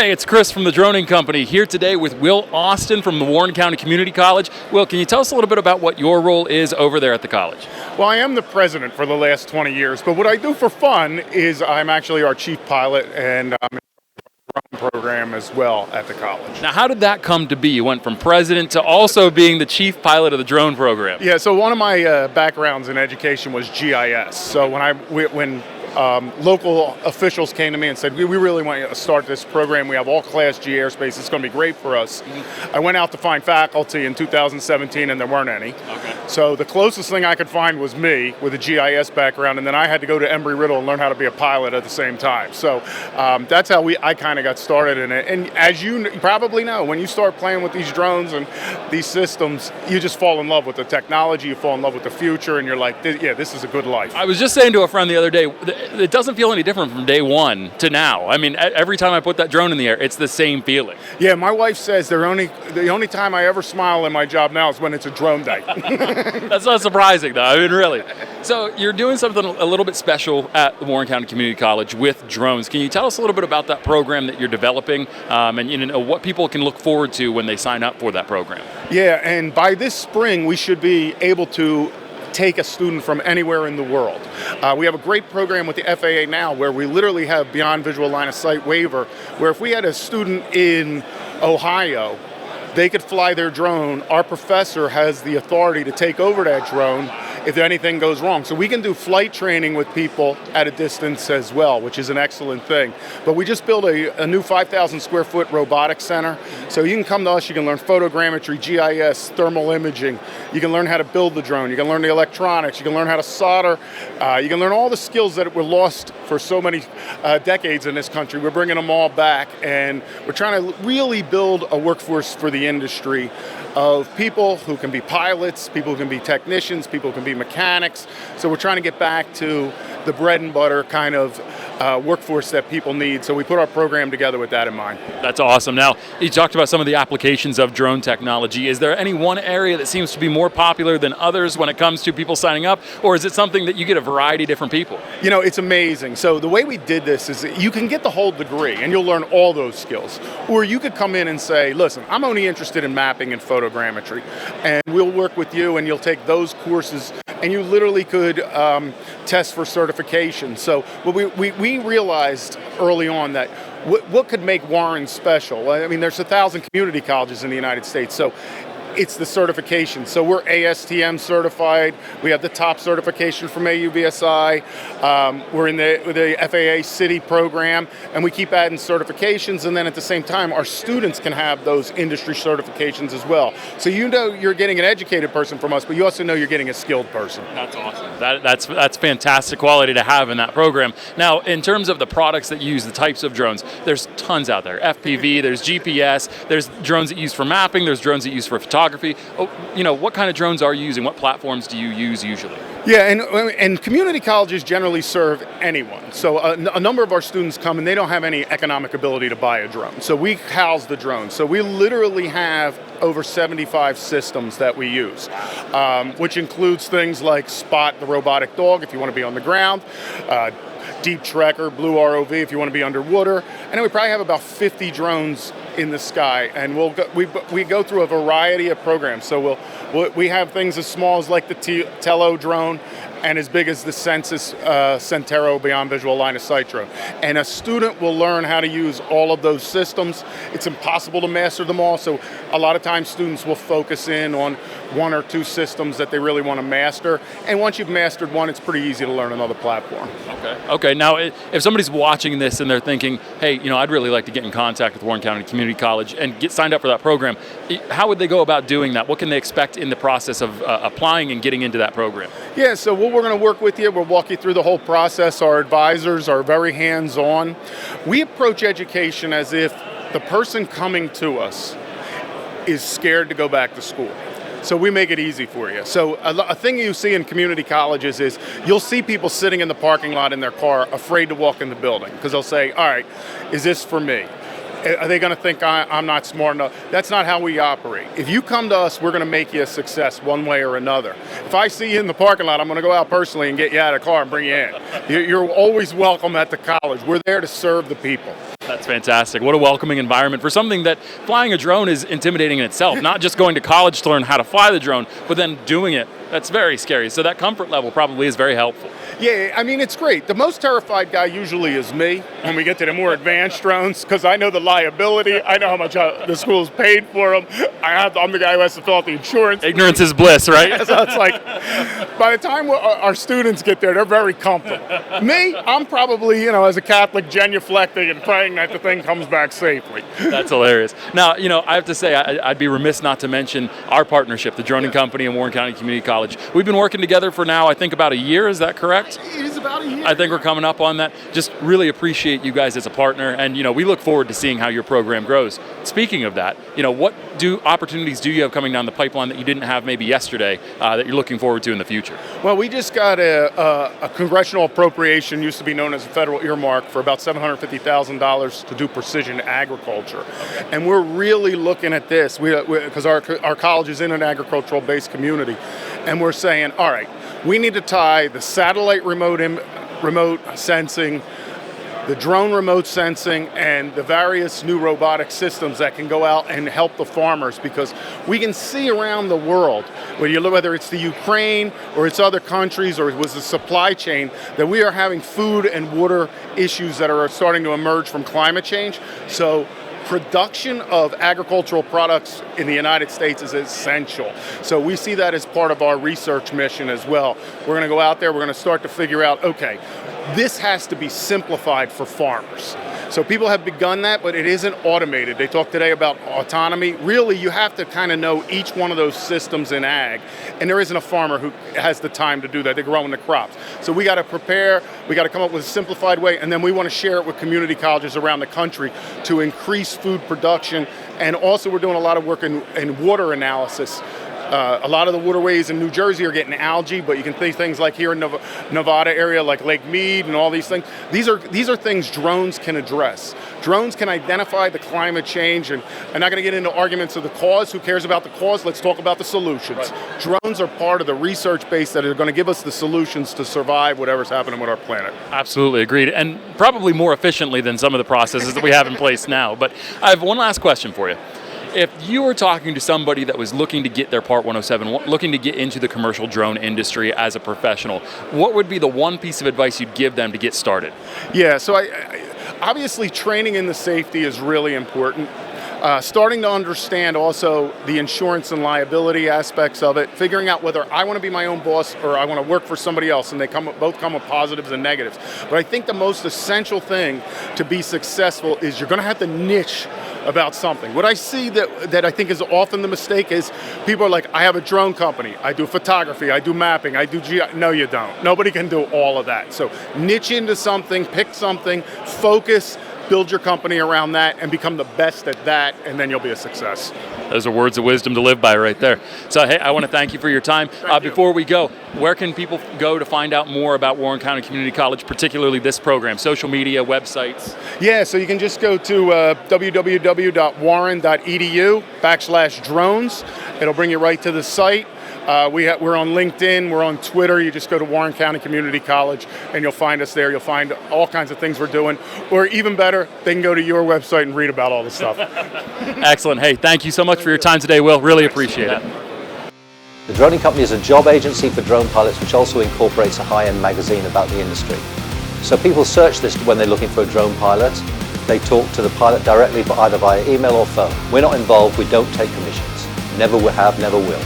Hey, it's Chris from the Droning Company here today with Will Austin from the Warren County Community College. Will, can you tell us a little bit about what your role is over there at the college? Well, I am the president for the last 20 years, but what I do for fun is I'm actually our chief pilot, and I'm in the drone program as well at the college. Now, how did that come to be? You went from president to also being the chief pilot of the drone program. Yeah, so one of my backgrounds in education was GIS. So when local officials came to me and said, we really want you to start this program. We have all Class G airspace. It's going to be great for us. I went out to find faculty in 2017, and there weren't any. Okay. So the closest thing I could find was me with a GIS background, and then I had to go to Embry-Riddle and learn how to be a pilot at the same time. So that's how I kind of got started in it. And as you probably know, when you start playing with these drones and these systems, you just fall in love with the technology, you fall in love with the future, and you're like, yeah, this is a good life. I was just saying to a friend the other day, it doesn't feel any different from day one to now. I mean, every time I put that drone in the air, it's the same feeling. Yeah, my wife says the only time I ever smile in my job now is when it's a drone day. That's not surprising, though. I mean, really. So you're doing something a little bit special at the Warren County Community College with drones. Can you tell us a little bit about that program that you're developing and what people can look forward to when they sign up for that program? Yeah, and by this spring, we should be able to take a student from anywhere in the world. We have a great program with the FAA now where we literally have beyond visual line of sight waiver, where if we had a student in Ohio, they could fly their drone. Our professor has the authority to take over that drone if anything goes wrong. So we can do flight training with people at a distance as well, which is an excellent thing. But we just built a new 5,000 square foot robotics center. So you can come to us, you can learn photogrammetry, GIS, thermal imaging. You can learn how to build the drone. You can learn the electronics. You can learn how to solder. You can learn all the skills that were lost for so many decades in this country. We're bringing them all back, and we're trying to really build a workforce for the industry of people who can be pilots, people who can be technicians, people who can be mechanics. So we're trying to get back to the bread and butter kind of workforce that people need. So we put our program together with that in mind. That's awesome. Now, you talked about some of the applications of drone technology. Is there any one area that seems to be more popular than others when it comes to people signing up, or is it something that you get a variety of different people? You know, it's amazing. So the way we did this is that you can get the whole degree and you'll learn all those skills. Or you could come in and say, listen, I'm only interested in mapping and photogrammetry, and we'll work with you and you'll take those courses, and you literally could test for certification. So we realized early on that what could make Warren special? I mean, there's 1,000 community colleges in the United States, so it's the certification. So we're ASTM certified. We have the top certification from AUVSI. We're in the FAA City program, and we keep adding certifications. And then at the same time, our students can have those industry certifications as well. So you know you're getting an educated person from us, but you also know you're getting a skilled person. That's awesome. That's fantastic quality to have in that program. Now, in terms of the products that use the types of drones, there's tons out there. FPV, there's GPS, there's drones that use for mapping, there's drones that use for photography. What kind of drones are you using? What platforms do you use usually? Yeah, and community colleges generally serve anyone. So a number of our students come and they don't have any economic ability to buy a drone. So we house the drone. So we literally have over 75 systems that we use, which includes things like Spot, the robotic dog, if you want to be on the ground, Deep Trekker, Blue ROV if you want to be underwater, and then we probably have about 50 drones in the sky, and we go through a variety of programs. So we have things as small as like the Tello drone, and as big as the Census Centero Beyond Visual Line of Sight drone. And a student will learn how to use all of those systems. It's impossible to master them all, so a lot of times students will focus in on one or two systems that they really want to master. And once you've mastered one, it's pretty easy to learn another platform. Okay. Now, if somebody's watching this and they're thinking, hey, I'd really like to get in contact with Warren County Community College and get signed up for that program, how would they go about doing that? What can they expect in the process of applying and getting into that program? Yeah, so we're going to work with you. We'll walk you through the whole process. Our advisors are very hands-on. We approach education as if the person coming to us is scared to go back to school. So we make it easy for you. So a thing you see in community colleges is you'll see people sitting in the parking lot in their car afraid to walk in the building because they'll say, all right, is this for me? Are they going to think I'm not smart enough? That's not how we operate. If you come to us, we're going to make you a success one way or another. If I see you in the parking lot, I'm going to go out personally and get you out of the car and bring you in. You're always welcome at the college. We're there to serve the people. That's fantastic. What a welcoming environment for something that flying a drone is intimidating in itself. Not just going to college to learn how to fly the drone, but then doing it. That's very scary. So that comfort level probably is very helpful. Yeah, I mean, it's great. The most terrified guy usually is me when we get to the more advanced drones, because I know the liability. I know how much the school's paid for them. I'm the guy who has to fill out the insurance. Ignorance is bliss, right? So it's like, by the time our students get there, they're very comfortable. Me, I'm probably, as a Catholic, genuflecting and praying that the thing comes back safely. That's hilarious. Now, I have to say, I'd be remiss not to mention our partnership, the Droning Company and Warren County Community College. We've been working together for now, I think, about a year. Is that correct? It is about a year. I think we're coming up on that. Just really appreciate you guys as a partner, and we look forward to seeing how your program grows. Speaking of that, what opportunities do you have coming down the pipeline that you didn't have maybe yesterday that you're looking forward to in the future? Well, we just got a congressional appropriation, used to be known as a federal earmark, for about $750,000 to do precision agriculture. Okay. And we're really looking at this because our college is in an agricultural-based community, and we're saying, all right, we need to tie the satellite remote sensing, the drone remote sensing, and the various new robotic systems that can go out and help the farmers, because we can see around the world, whether it's the Ukraine or it's other countries or it was the supply chain, that we are having food and water issues that are starting to emerge from climate change. So production of agricultural products in the United States is essential. So we see that as part of our research mission as well. We're going to go out there, we're going to start to figure out, okay, this has to be simplified for farmers. So people have begun that, but it isn't automated. They talked today about autonomy. Really, you have to kind of know each one of those systems in ag, and there isn't a farmer who has the time to do that. They're growing the crops. So we got to prepare, we got to come up with a simplified way, and then we want to share it with community colleges around the country to increase food production. And also we're doing a lot of work in water analysis. A lot of the waterways in New Jersey are getting algae, but you can see things like here in Nevada area, like Lake Mead and all these things. These are things drones can address. Drones can identify the climate change, and I'm not going to get into arguments of the cause. Who cares about the cause? Let's talk about the solutions. Right. Drones are part of the research base that are going to give us the solutions to survive whatever's happening with our planet. Absolutely, agreed, and probably more efficiently than some of the processes that we have in place now. But I have one last question for you. If you were talking to somebody that was looking to get their Part 107, looking to get into the commercial drone industry as a professional, what would be the one piece of advice you'd give them to get started? Yeah, so obviously training in the safety is really important. Starting to understand also the insurance and liability aspects of it, figuring out whether I want to be my own boss or I want to work for somebody else, and they both come with positives and negatives. But I think the most essential thing to be successful is you're going to have to niche about something. What I see that I think is often the mistake is people are like, I have a drone company, I do photography, I do mapping, I do No, you don't. Nobody can do all of that. So niche into something, pick something, focus, build your company around that, and become the best at that, and then you'll be a success. Those are words of wisdom to live by right there. So, hey, I want to thank you for your time. Before we go, where can people go to find out more about Warren County Community College, particularly this program? Social media, websites? Yeah, so you can just go to www.warren.edu/drones. It'll bring you right to the site. We're on LinkedIn, we're on Twitter. You just go to Warren County Community College and you'll find us there. You'll find all kinds of things we're doing. Or even better, they can go to your website and read about all the stuff. Excellent. Hey, thank you so much for your time today, Will. Really appreciate it. The Droning Company is a job agency for drone pilots which also incorporates a high-end magazine about the industry. So people search this when they're looking for a drone pilot. They talk to the pilot directly, but either via email or phone. We're not involved, we don't take commissions. Never have, never will.